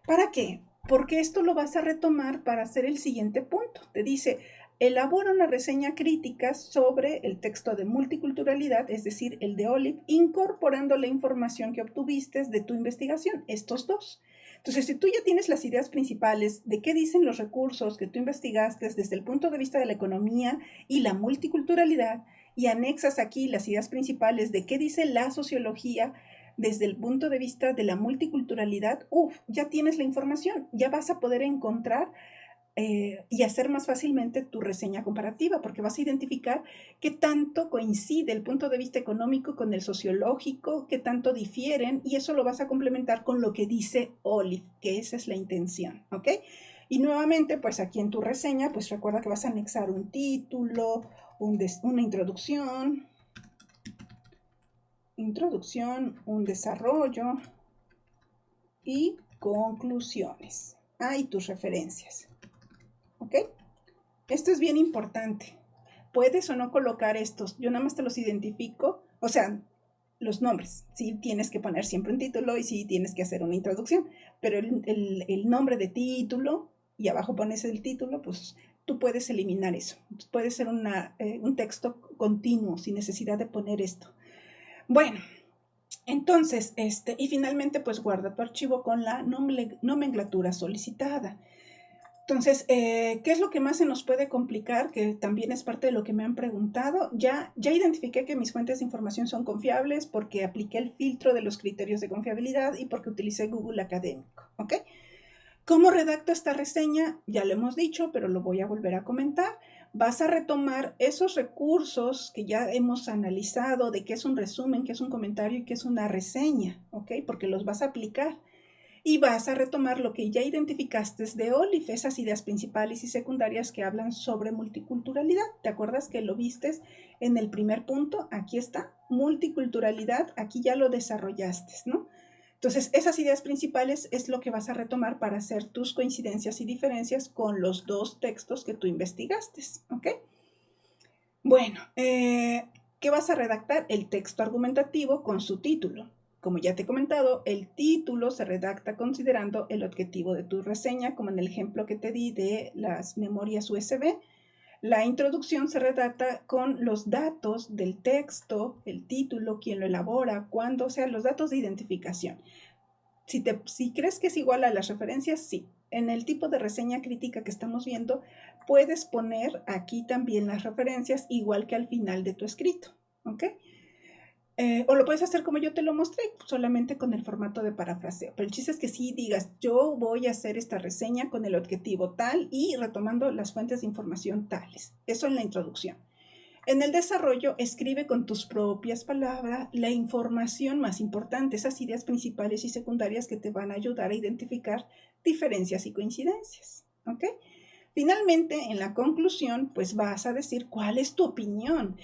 ¿Para qué? Porque esto lo vas a retomar para hacer el siguiente punto. Te dice, elabora una reseña crítica sobre el texto de multiculturalidad, es decir, el de Olive, incorporando la información que obtuviste de tu investigación, estos 2. Entonces, si tú ya tienes las ideas principales de qué dicen los recursos que tú investigaste desde el punto de vista de la economía y la multiculturalidad, y anexas aquí las ideas principales de qué dice la sociología, desde el punto de vista de la multiculturalidad, ya tienes la información, ya vas a poder encontrar y hacer más fácilmente tu reseña comparativa, porque vas a identificar qué tanto coincide el punto de vista económico con el sociológico, qué tanto difieren, y eso lo vas a complementar con lo que dice Olive, que esa es la intención, ¿ok? Y nuevamente, pues aquí en tu reseña, pues recuerda que vas a anexar un título, una introducción, un desarrollo y conclusiones. Y tus referencias. ¿Ok? Esto es bien importante. Puedes o no colocar estos. Yo nada más te los identifico. O sea, los nombres. Sí tienes que poner siempre un título y sí tienes que hacer una introducción. Pero el nombre de título y abajo pones el título, pues tú puedes eliminar eso. Puede ser un texto continuo sin necesidad de poner esto. Bueno, entonces, y finalmente, pues guarda tu archivo con la nomenclatura solicitada. Entonces, ¿qué es lo que más se nos puede complicar? Que también es parte de lo que me han preguntado. Ya identifiqué que mis fuentes de información son confiables porque apliqué el filtro de los criterios de confiabilidad y porque utilicé Google Académico, ¿ok? ¿Cómo redacto esta reseña? Ya lo hemos dicho, pero lo voy a volver a comentar. Vas a retomar esos recursos que ya hemos analizado de qué es un resumen, qué es un comentario y qué es una reseña, ¿ok? Porque los vas a aplicar. Y vas a retomar lo que ya identificaste de Olive, esas ideas principales y secundarias que hablan sobre multiculturalidad. ¿Te acuerdas que lo vistes en el primer punto? Aquí está, multiculturalidad, aquí ya lo desarrollaste, ¿no? Entonces, esas ideas principales es lo que vas a retomar para hacer tus coincidencias y diferencias con los dos textos que tú investigaste, ¿ok? Bueno, ¿qué vas a redactar? El texto argumentativo con su título. Como ya te he comentado, el título se redacta considerando el objetivo de tu reseña, como en el ejemplo que te di de las memorias USB. La introducción se redacta con los datos del texto, el título, quién lo elabora, cuándo, o sea, los datos de identificación. Si crees que es igual a las referencias, sí. En el tipo de reseña crítica que estamos viendo, puedes poner aquí también las referencias, igual que al final de tu escrito, ¿ok? O lo puedes hacer como yo te lo mostré, solamente con el formato de parafraseo. Pero el chiste es que sí digas, yo voy a hacer esta reseña con el objetivo tal y retomando las fuentes de información tales. Eso en la introducción. En el desarrollo, escribe con tus propias palabras la información más importante, esas ideas principales y secundarias que te van a ayudar a identificar diferencias y coincidencias. ¿Ok? Finalmente, en la conclusión, pues vas a decir cuál es tu opinión.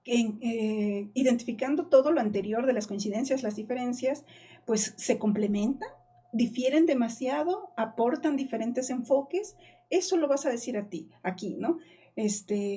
Identificando todo lo anterior de las coincidencias, las diferencias, pues se complementan, difieren demasiado, aportan diferentes enfoques. Eso lo vas a decir a ti, aquí, ¿no?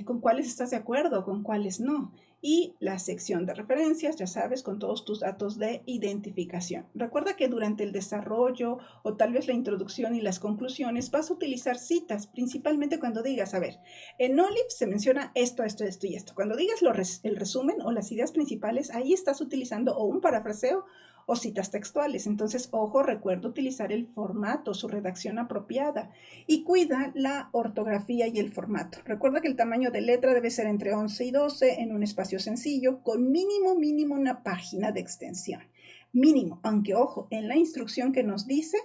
Con cuáles estás de acuerdo, con cuáles no. Y la sección de referencias, ya sabes, con todos tus datos de identificación. Recuerda que durante el desarrollo o tal vez la introducción y las conclusiones vas a utilizar citas, principalmente cuando digas, a ver, en Olive se menciona esto, esto, esto y esto. Cuando digas el resumen o las ideas principales, ahí estás utilizando o un parafraseo o citas textuales. Entonces, ojo, recuerda utilizar el formato, su redacción apropiada y cuida la ortografía y el formato. Recuerda que el tamaño de letra debe ser entre 11 y 12 en un espacio sencillo con mínimo una página de extensión. Mínimo, aunque ojo, en la instrucción que nos dice,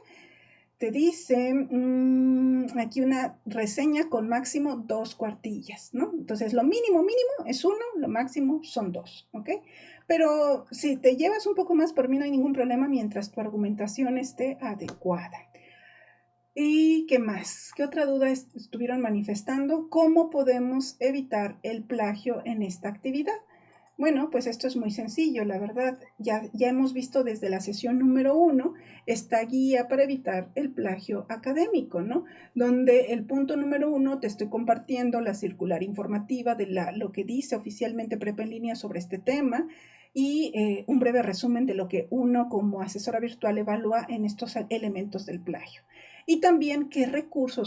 te dice aquí una reseña con máximo 2 cuartillas, ¿no? Entonces, lo mínimo es 1, lo máximo son 2, ¿ok? Pero si te llevas un poco más, por mí no hay ningún problema mientras tu argumentación esté adecuada. ¿Y qué más? ¿Qué otra duda estuvieron manifestando? ¿Cómo podemos evitar el plagio en esta actividad? Bueno, pues esto es muy sencillo, la verdad. Ya hemos visto desde la sesión número 1 esta guía para evitar el plagio académico, ¿no? Donde el punto número 1 te estoy compartiendo la circular informativa de lo que dice oficialmente Prepa en línea sobre este tema y un breve resumen de lo que uno como asesora virtual evalúa en estos elementos del plagio. Y también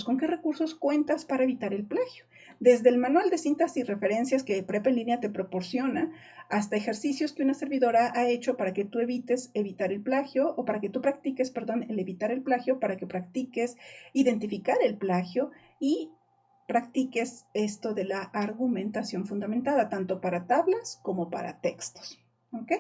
con qué recursos cuentas para evitar el plagio. Desde el manual de cintas y referencias que Prepa en línea te proporciona, hasta ejercicios que una servidora ha hecho para que tú evitar el plagio o para que tú practiques, el evitar el plagio, para que practiques identificar el plagio y practiques esto de la argumentación fundamentada, tanto para tablas como para textos. ¿Ok?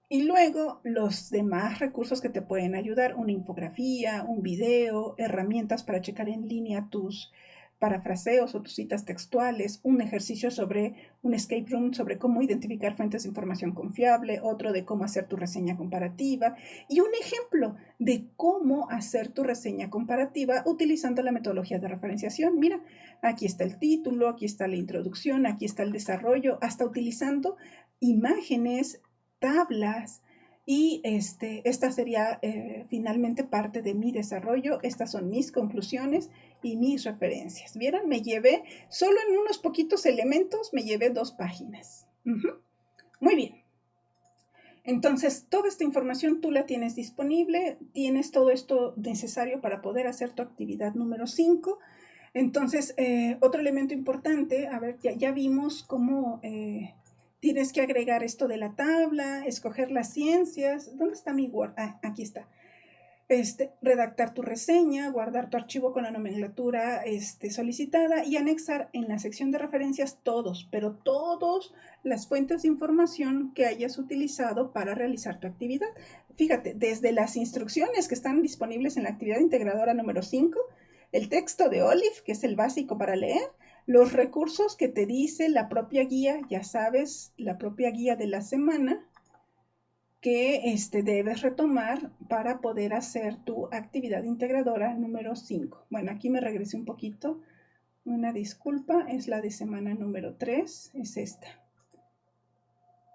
Y luego los demás recursos que te pueden ayudar, una infografía, un video, herramientas para checar en línea tus parafraseos o tus citas textuales, un ejercicio sobre un escape room sobre cómo identificar fuentes de información confiable, otro de cómo hacer tu reseña comparativa y un ejemplo de cómo hacer tu reseña comparativa utilizando la metodología de referenciación. Mira, aquí está el título, aquí está la introducción, aquí está el desarrollo, hasta utilizando imágenes, tablas, y esta sería finalmente parte de mi desarrollo. Estas son mis conclusiones y mis referencias. ¿Vieron? Me llevé, solo en unos poquitos elementos, me llevé 2 páginas. Muy bien. Entonces, toda esta información tú la tienes disponible, tienes todo esto necesario para poder hacer tu actividad número 5. Entonces, otro elemento importante, a ver, ya vimos cómo tienes que agregar esto de la tabla, escoger las ciencias. ¿Dónde está mi Word? Ah, aquí está. Redactar tu reseña, guardar tu archivo con la nomenclatura solicitada y anexar en la sección de referencias pero todas las fuentes de información que hayas utilizado para realizar tu actividad. Fíjate, desde las instrucciones que están disponibles en la actividad integradora número 5, el texto de Olive, que es el básico para leer, los recursos que te dice la propia guía, ya sabes, la propia guía de la semana, que debes retomar para poder hacer tu actividad integradora número 5. Bueno, aquí me regresé un poquito. Una disculpa, es la de semana número 3, es esta.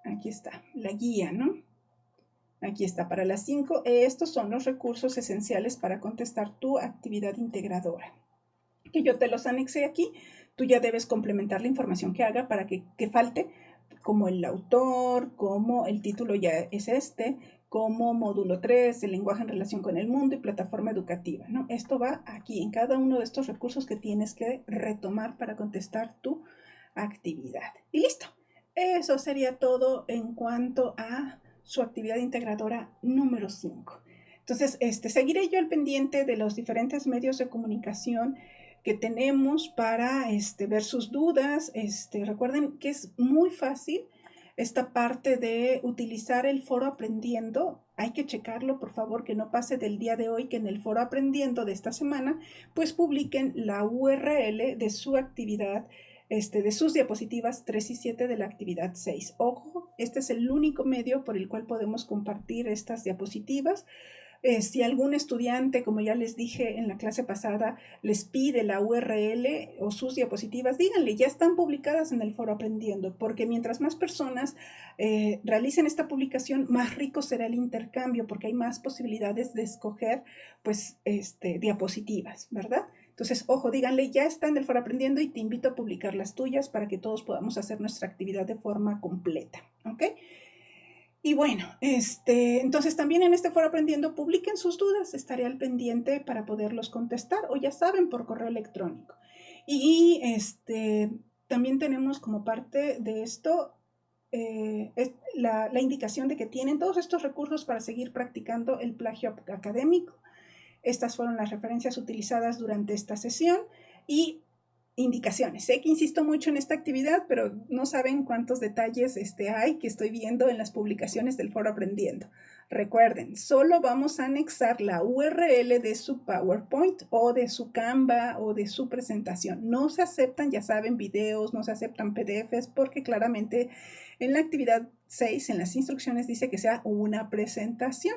Aquí está, la guía, ¿no? Aquí está, para las 5. Estos son los recursos esenciales para contestar tu actividad integradora. Que yo te los anexé aquí. Tú ya debes complementar la información que haga para que falte, como el autor, como el título ya es como módulo 3, el lenguaje en relación con el mundo y plataforma educativa, ¿no? Esto va aquí, en cada uno de estos recursos que tienes que retomar para contestar tu actividad. Y listo. Eso sería todo en cuanto a su actividad integradora número 5. Entonces, seguiré yo al pendiente de los diferentes medios de comunicación que tenemos para ver sus dudas. Recuerden que es muy fácil esta parte de utilizar el foro aprendiendo. Hay que checarlo, por favor, que no pase del día de hoy, que en el foro aprendiendo de esta semana, pues publiquen la URL de su actividad, de sus diapositivas 3 y 7 de la actividad 6. Ojo, este es el único medio por el cual podemos compartir estas diapositivas. Si algún estudiante, como ya les dije en la clase pasada, les pide la URL o sus diapositivas, díganle, ya están publicadas en el foro aprendiendo, porque mientras más personas realicen esta publicación, más rico será el intercambio, porque hay más posibilidades de escoger, pues, diapositivas, ¿verdad? Entonces, ojo, díganle, ya está en el foro aprendiendo y te invito a publicar las tuyas para que todos podamos hacer nuestra actividad de forma completa, ¿ok? Y bueno, entonces también en este foro aprendiendo publiquen sus dudas, estaré al pendiente para poderlos contestar, o ya saben, por correo electrónico. Y también tenemos como parte de esto la indicación de que tienen todos estos recursos para seguir practicando el plagio académico. Estas fueron las referencias utilizadas durante esta sesión y indicaciones. Sé que insisto mucho en esta actividad, pero no saben cuántos detalles hay que estoy viendo en las publicaciones del foro aprendiendo. Recuerden, solo vamos a anexar la URL de su PowerPoint o de su Canva o de su presentación. No se aceptan, ya saben, videos, no se aceptan PDFs, porque claramente en la actividad 6, en las instrucciones, dice que sea una presentación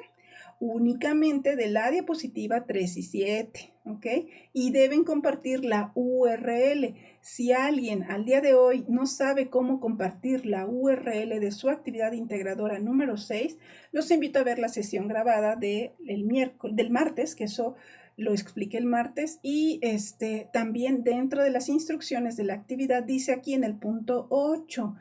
únicamente de la diapositiva 3 y 7, ¿ok? Y deben compartir la URL. Si alguien al día de hoy no sabe cómo compartir la URL de su actividad integradora número 6, los invito a ver la sesión grabada del martes, que eso lo expliqué el martes, y también dentro de las instrucciones de la actividad dice aquí en el punto 8,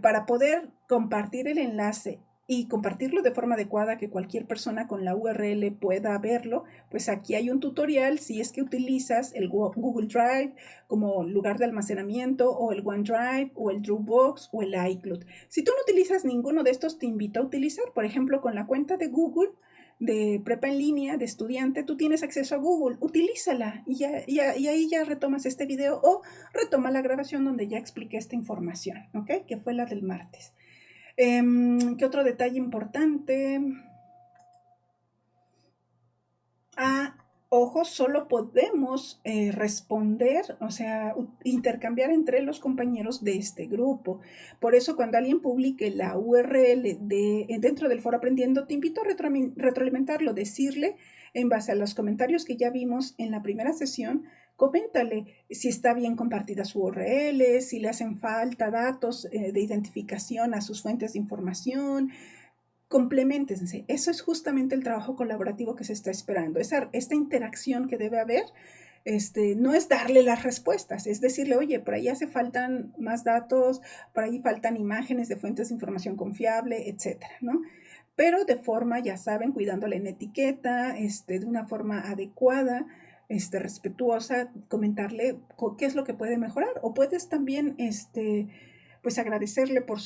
para poder compartir el enlace y compartirlo de forma adecuada, que cualquier persona con la URL pueda verlo, pues aquí hay un tutorial si es que utilizas el Google Drive como lugar de almacenamiento, o el OneDrive, o el Dropbox, o el iCloud. Si tú no utilizas ninguno de estos, te invito a utilizar, por ejemplo, con la cuenta de Google, de prepa en línea, de estudiante, tú tienes acceso a Google, utilízala y ahí ya retomas este video o retoma la grabación donde ya expliqué esta información, ¿ok? Que fue la del martes. ¿Qué otro detalle importante? Ojo, solo podemos responder, o sea, intercambiar entre los compañeros de este grupo. Por eso, cuando alguien publique la URL dentro del foro Aprendiendo, te invito a retroalimentarlo, decirle, en base a los comentarios que ya vimos en la primera sesión, coméntale si está bien compartida su URL, si le hacen falta datos de identificación a sus fuentes de información. Compleméntense. Eso es justamente el trabajo colaborativo que se está esperando. Esta interacción que debe haber no es darle las respuestas, es decirle, oye, por ahí hace faltan más datos, por ahí faltan imágenes de fuentes de información confiable, etcétera, ¿no? Pero de forma, ya saben, cuidándole en etiqueta, de una forma adecuada, respetuosa, comentarle qué es lo que puede mejorar. O puedes también, pues agradecerle por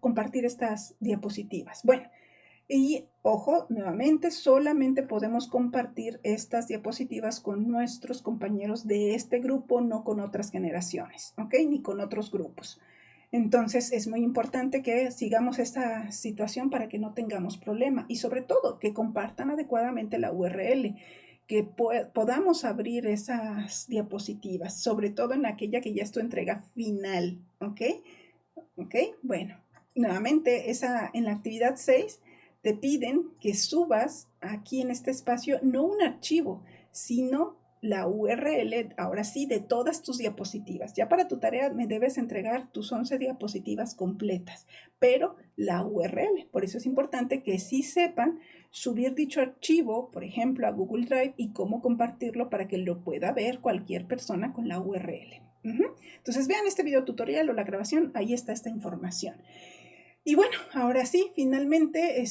compartir estas diapositivas. Bueno, y ojo, nuevamente, solamente podemos compartir estas diapositivas con nuestros compañeros de este grupo, no con otras generaciones, ¿ok? Ni con otros grupos. Entonces es muy importante que sigamos esta situación para que no tengamos problema y sobre todo que compartan adecuadamente la URL, que podamos abrir esas diapositivas, sobre todo en aquella que ya es tu entrega final, ¿ok? ¿Ok? Bueno, nuevamente en la actividad 6 te piden que subas aquí en este espacio no un archivo, sino la URL, ahora sí, de todas tus diapositivas. Ya para tu tarea me debes entregar tus 11 diapositivas completas, pero la URL. Por eso es importante que sí sepan subir dicho archivo, por ejemplo, a Google Drive y cómo compartirlo para que lo pueda ver cualquier persona con la URL. Entonces vean este video tutorial o la grabación, ahí está esta información. Y bueno, ahora sí, finalmente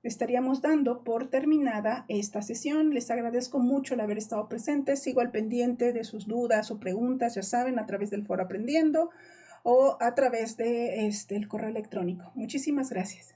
estaríamos dando por terminada esta sesión. Les agradezco mucho el haber estado presentes. Sigo al pendiente de sus dudas o preguntas, ya saben, a través del foro Aprendiendo o a través de el correo electrónico. Muchísimas gracias.